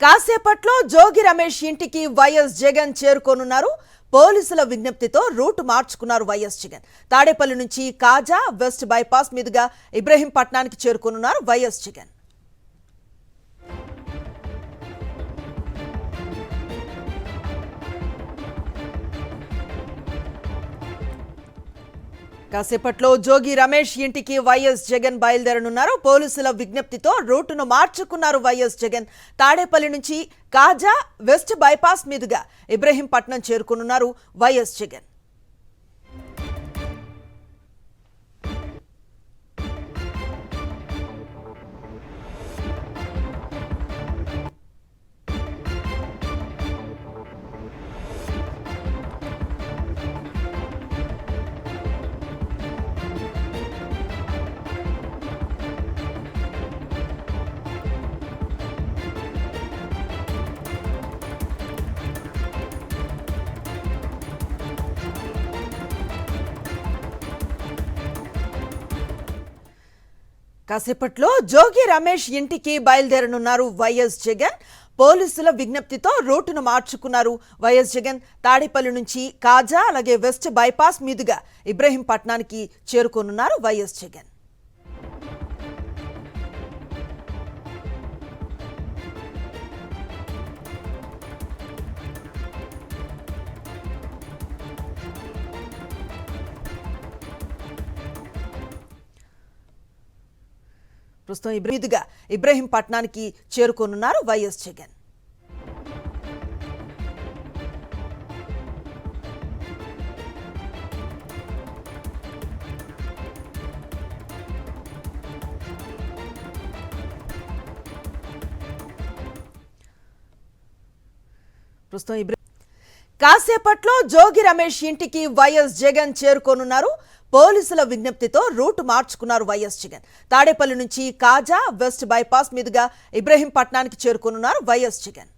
కాసేపట్లో జోగి రమేష్ ఇంటికి వైఎస్ జగన్ చేరుకోనున్నారు. పోలీసుల విజ్ఞప్తితో రూట్ మార్చుకున్నారు వైఎస్ జగన్. తాడేపల్లి నుంచి కాజా వెస్ట్ బైపాస్ మీదుగా ఇబ్రహీంపట్నానికి చేరుకోనున్నారు వైఎస్ జగన్. కాసేపట్లో జోగి రమేష్ ఇంటికి వైఎస్ జగన్ బయలుదేరనున్నారు. పోలీసుల విజ్ఞప్తితో రూటును మార్చుకున్నారు వైఎస్ జగన్. తాడేపల్లి నుంచి కాజా వెస్ట్ బైపాస్ మీదుగా ఇబ్రహీంపట్నం చేరుకున్నారు వైఎస్ జగన్. కాసేపట్లో జోగి రమేష్ ఇంటికి బయలుదేరనున్నారు వైఎస్ జగన్. పోలీసుల విజ్ఞప్తితో రూటును మార్చుకున్నారు వైఎస్ జగన్. తాడేపల్లి నుంచి కాజా అలాగే వెస్ట్ బైపాస్ మీదుగా ఇబ్రహీంపట్నానికి చేరుకోనున్నారు వైఎస్ జగన్. ప్రస్తుతం మీదుగా ఇబ్రహీంపట్నానికి చేరుకోనున్నారు వైఎస్ జగన్. కాసేపట్లో జోగి రమేష్ ఇంటికి వైఎస్ జగన్ చేరుకోనున్నారు. పోలీసుల విజ్ఞప్తితో రూట్ మార్చుకున్నారు వైఎస్ జగన్. తాడేపల్లి నుంచి కాజా వెస్ట్ బైపాస్ మీదుగా ఇబ్రహీంపట్నానికి చేరుకోనున్నారు వైఎస్ జగన్.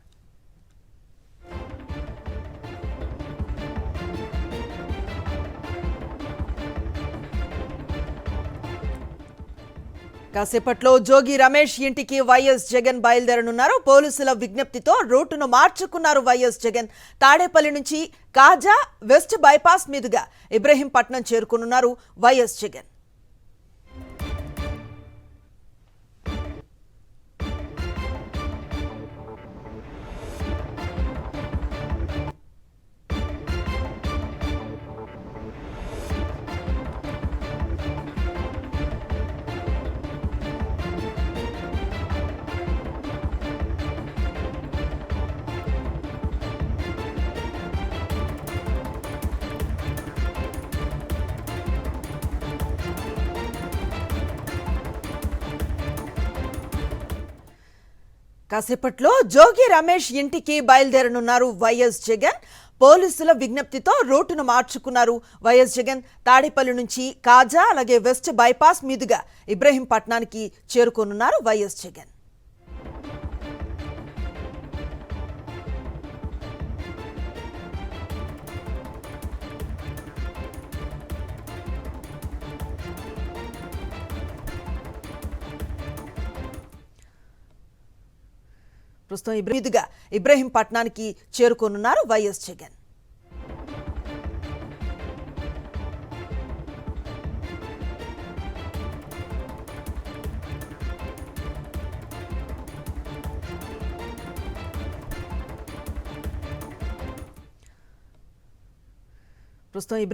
కాసేపట్లో జోగి రమేష్ ఇంటికి వైఎస్ జగన్ బయలుదేరనున్నారు. పోలీసుల విజ్ఞప్తితో రూటును మార్చుకున్నారు వైఎస్ జగన్. తాడేపల్లి నుంచి కాజా వెస్ట్ బైపాస్ మీదుగా ఇబ్రహీంపట్నం చేరుకున్నారు వైఎస్ జగన్. కాసేపట్లో జోగి రమేష్ ఇంటికి బయలుదేరనున్నారు వైఎస్ జగన్. పోలీసుల విజ్ఞప్తితో రూటును మార్చుకున్నారు వైఎస్ జగన్. తాడేపల్లి నుంచి కాజా అలాగే వెస్ట్ బైపాస్ మీదుగా ఇబ్రహీంపట్నానికి చేరుకోనున్నారు వైఎస్ జగన్. ప్రస్తుతం మీదుగా ఇబ్రహీంపట్నానికి చేరుకోనున్నారు వైఎస్ జగన్. ప్రస్తుతం